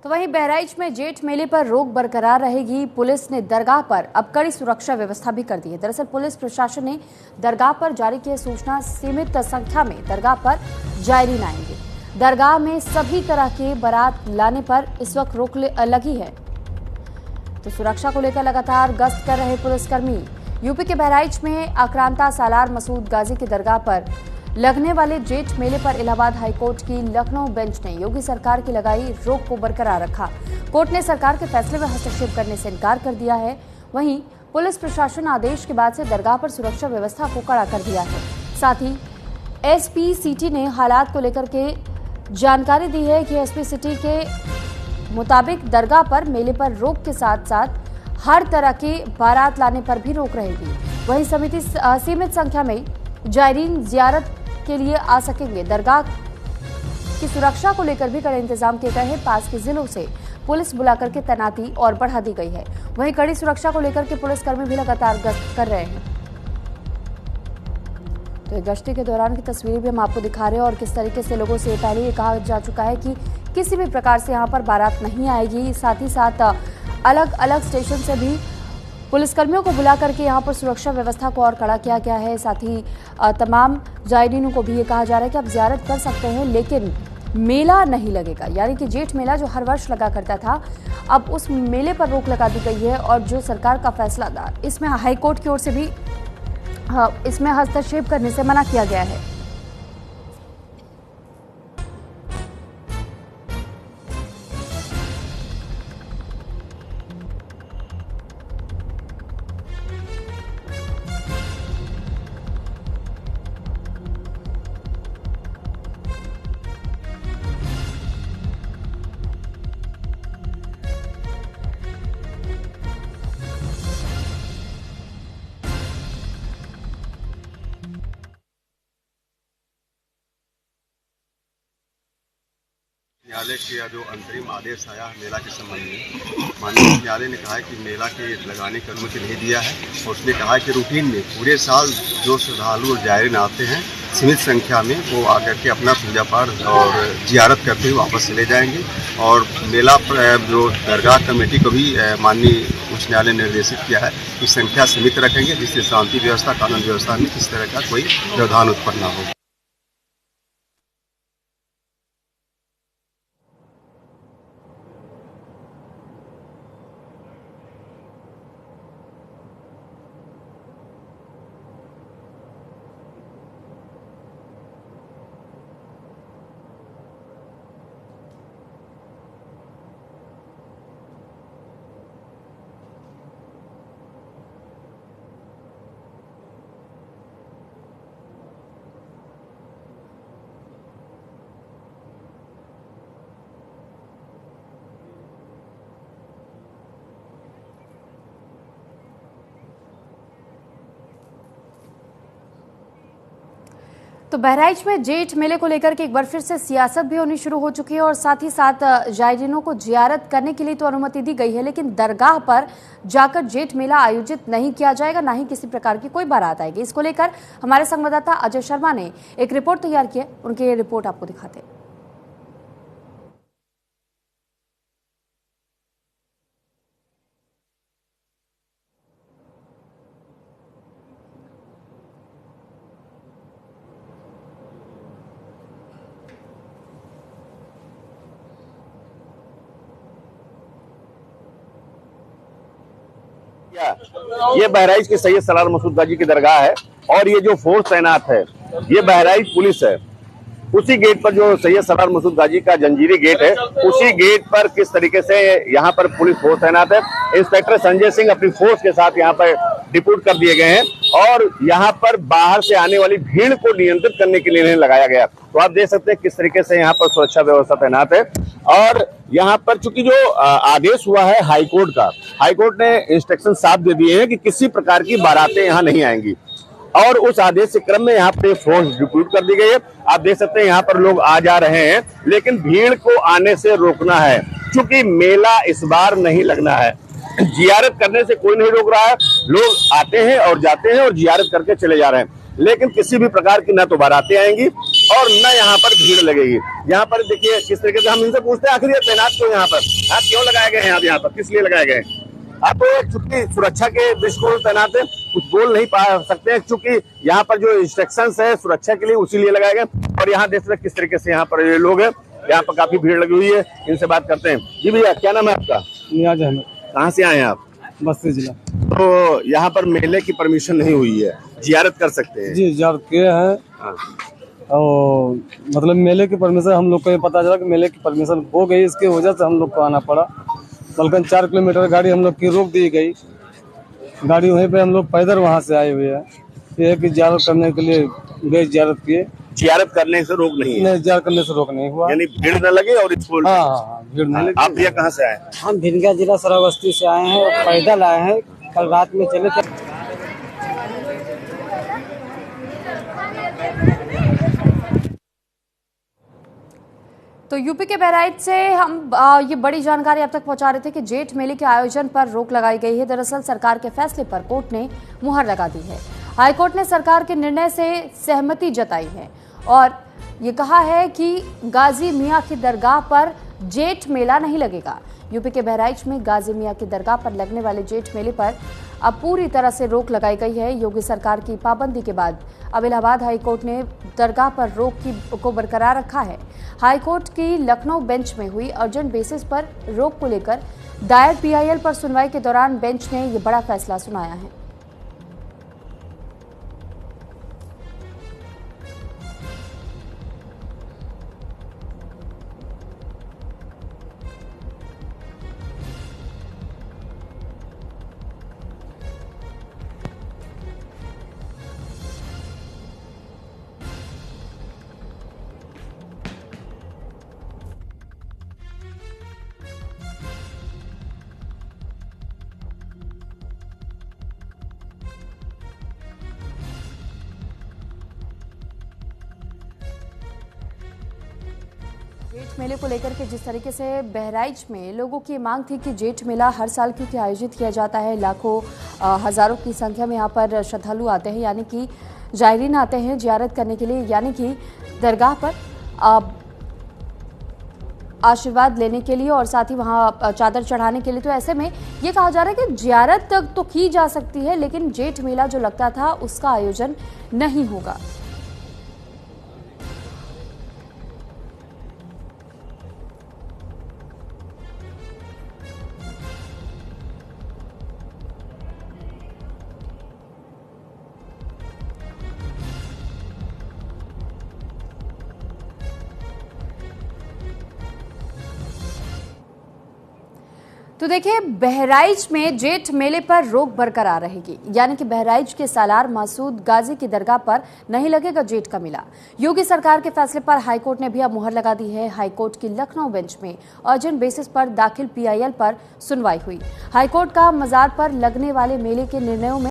तो वहीं बहराइच में जेठ मेले पर रोक बरकरार रहेगी। पुलिस ने दरगाह पर अब कड़ी सुरक्षा व्यवस्था भी कर दी है। दरअसल पुलिस प्रशासन ने दरगाह पर जारी की सूचना, सीमित संख्या में दरगाह पर जायरीन आएंगे। दरगाह में सभी तरह के बारात लाने पर इस वक्त रोक लगी है। तो सुरक्षा को लेकर लगातार गश्त कर रहे पुलिसकर्मी। यूपी के बहराइच में आक्रांता सालार मसूद गाजी की दरगाह पर लगने वाले जेठ मेले पर इलाहाबाद हाईकोर्ट की लखनऊ बेंच ने योगी सरकार की लगाई रोक को बरकरार रखा। कोर्ट ने सरकार के फैसले में हस्तक्षेप करने से इनकार कर दिया है। वहीं पुलिस प्रशासन आदेश के बाद से दरगाह पर सुरक्षा व्यवस्था को कड़ा कर दिया है। साथ ही एसपी सिटी ने हालात को लेकर के जानकारी दी है कि एसपी सिटी के मुताबिक दरगाह पर मेले पर रोक के साथ साथ हर तरह के बारात लाने पर भी रोक रहेगी। वहीं समिति सीमित संख्या में जायरीन जियारत के लिए आ सकेंगे। दरगाह की सुरक्षा को लेकर भी कड़े इंतजाम किए गए हैं। पास के जिलों से पुलिस बुलाकर के तैनाती और बढ़ा दी गई है। वहीं कड़ी सुरक्षा को लेकर के पुलिसकर्मी भी लगातार गश्त कर रहे हैं। तो गश्ती के दौरान की तस्वीरें भी हम आपको दिखा रहे हैं और किस तरीके से लोगों से पहले ये कहा जा चुका है कि किसी भी प्रकार से यहाँ पर बारात नहीं आएगी। साथ ही साथ अलग अलग स्टेशन से भी पुलिसकर्मियों को बुला करके यहाँ पर सुरक्षा व्यवस्था को और कड़ा किया गया है। साथ ही तमाम जायरीनों को भी ये कहा जा रहा है कि आप जियारत कर सकते हैं, लेकिन मेला नहीं लगेगा। यानी कि जेठ मेला जो हर वर्ष लगा करता था, अब उस मेले पर रोक लगा दी गई है। और जो सरकार का फैसला था, इसमें हाईकोर्ट की ओर से भी इसमें हस्तक्षेप करने से मना किया गया है। न्यायालय का जो अंतरिम आदेश आया मेला के संबंध में, माननीय न्यायालय ने कहा है कि मेला के लगाने की अनुमति नहीं दिया है। और उसने कहा है कि रूटीन में पूरे साल जो श्रद्धालु और जायरीन आते हैं सीमित संख्या में, वो आकर के अपना पूजा पाठ और जियारत करते हुए वापस चले जाएंगे। और मेला जो दरगाह कमेटी को भी माननीय उच्च न्यायालय ने निर्देशित किया है कि संख्या सीमित रखेंगे, जिससे शांति व्यवस्था, कानून व्यवस्था में किस तरह का कोई व्यवधान उत्पन्न न हो। तो बहराइच में जेठ मेले को लेकर के एक बार फिर से सियासत भी होनी शुरू हो चुकी है। और साथ ही साथ जायरीनों को जियारत करने के लिए तो अनुमति दी गई है, लेकिन दरगाह पर जाकर जेठ मेला आयोजित नहीं किया जाएगा, ना ही किसी प्रकार की कोई बारात आएगी। इसको लेकर हमारे संवाददाता अजय शर्मा ने एक रिपोर्ट तैयार की है। उनकी ये रिपोर्ट आपको दिखाते हैं। ये बहराइच के सैयद सलार मसूद गाजी की दरगाह है और ये जो फोर्स तैनात है ये बहराइच पुलिस है। उसी गेट पर जो सैयद सलार मसूद गाजी का जंजीरी गेट है, उसी गेट पर किस तरीके से यहाँ पर पुलिस फोर्स तैनात है। इंस्पेक्टर संजय सिंह अपनी फोर्स के साथ यहाँ पर डिप्यूट कर दिए गए हैं और यहाँ पर बाहर से आने वाली भीड़ को नियंत्रित करने के लिए इन्हें लगाया गया। तो आप देख सकते हैं किस तरीके से यहाँ पर सुरक्षा व्यवस्था तैनात है। और यहाँ पर चूंकि जो आदेश हुआ है हाईकोर्ट का, हाईकोर्ट ने इंस्ट्रक्शन साफ दे दिए हैं कि किसी प्रकार की बारातें यहाँ नहीं आएंगी। और उस आदेश के क्रम में यहाँ पे फोर्स डिप्यूट कर दी गई है। आप देख सकते हैं यहाँ पर लोग आ जा रहे हैं, लेकिन भीड़ को आने से रोकना है क्योंकि मेला इस बार नहीं लगना है। जियारत करने से कोई नहीं रोक रहा है, लोग आते हैं और जाते हैं और जियारत करके चले जा रहे हैं, लेकिन किसी भी प्रकार की न तो बारातें आएंगी और न यहाँ पर भीड़ लगेगी। यहाँ पर देखिए किस तरीके से हम इनसे पूछते हैं, आखिर ये तैनात क्यों यहाँ पर, आप क्यों लगाए गए हैं, आप यहाँ पर किस लिए लगाए गए हैं? आप चूंकि सुरक्षा के दृष्टिकोण तैनात है, कुछ बोल नहीं पा सकते हैं क्योंकि यहाँ पर जो इंस्ट्रक्शंस है सुरक्षा के लिए उसी लिए लगाए गए। और यहाँ देख सकते किस तरीके से यहाँ पर ये लोग हैं, यहाँ पर काफी भीड़ लगी हुई है, इनसे बात करते हैं। जी भैया, क्या नाम है आपका? नियाज अहमद। कहाँ से आए हैं आप? बस्ती जिला। तो यहाँ पर मेले की परमिशन नहीं हुई है, जियारत कर सकते हैं? जी जियारत किए हैं। हाँ। और मतलब मेले की परमिशन हम लोग को ये पता चला कि मेले की परमिशन हो गई, इसकी वजह से हम लोग को आना पड़ा। बल्कि 4 किलोमीटर गाड़ी हम लोग की रोक दी गई, गाड़ी वहीं पे हम लोग पैदल वहाँ से आए हुए हैं। ये कि जियारत करने के लिए गए, जियारत किए। जियारत करने से रोक नहीं है? नहीं, जियारत करने से रोक नहीं हुआ, यानी भीड़ न लगे और स्कूल। हाँ, भीड़ नहीं लगी। आप भैया कहाँ से आए? हम भिनगा जिला श्रावस्ती से आए हैं और पैदल आए हैं, कल रात में चले थे। तो यूपी के बहराइच से हम ये बड़ी जानकारी अब तक पहुंचा रहे थे कि जेठ मेले के आयोजन पर रोक लगाई गई है। दरअसल सरकार के फैसले पर कोर्ट ने मुहर लगा दी है। हाईकोर्ट ने सरकार के निर्णय से सहमति जताई है और ये कहा है कि गाजी मियां की दरगाह पर जेठ मेला नहीं लगेगा। यूपी के बहराइच में गाजी मियां की दरगाह पर लगने वाले जेठ मेले पर अब पूरी तरह से रोक लगाई गई है। योगी सरकार की पाबंदी के बाद अब इलाहाबाद हाईकोर्ट ने दरगाह पर रोक को बरकरार रखा है। हाईकोर्ट की लखनऊ बेंच में हुई अर्जेंट बेसिस पर रोक को लेकर दायर पीआईएल पर सुनवाई के दौरान बेंच ने यह बड़ा फैसला सुनाया है। जेठ मेले को लेकर के जिस तरीके से बहराइच में लोगों की मांग थी कि जेठ मेला हर साल क्योंकि आयोजित किया जाता है, लाखों हजारों की संख्या में यहाँ पर श्रद्धालु आते हैं, यानी कि जायरीन आते हैं जियारत करने के लिए, यानी कि दरगाह पर आशीर्वाद लेने के लिए और साथ ही वहाँ चादर चढ़ाने के लिए। तो ऐसे में ये कहा जा रहा है कि जियारत तक तो की जा सकती है, लेकिन जेठ मेला जो लगता था उसका आयोजन नहीं होगा। तो देखिए, बहराइच में जेठ मेले पर रोक बरकरार रहेगी, यानी कि बहराइच के सालार मासूद गाजी की दरगाह पर नहीं लगेगा जेठ का मेला। योगी सरकार के फैसले पर हाईकोर्ट ने भी अब मुहर लगा दी है। हाईकोर्ट की लखनऊ बेंच में अर्जेंट बेसिस पर दाखिल पीआईएल पर सुनवाई हुई। हाईकोर्ट का मजार पर लगने वाले मेले के निर्णयों में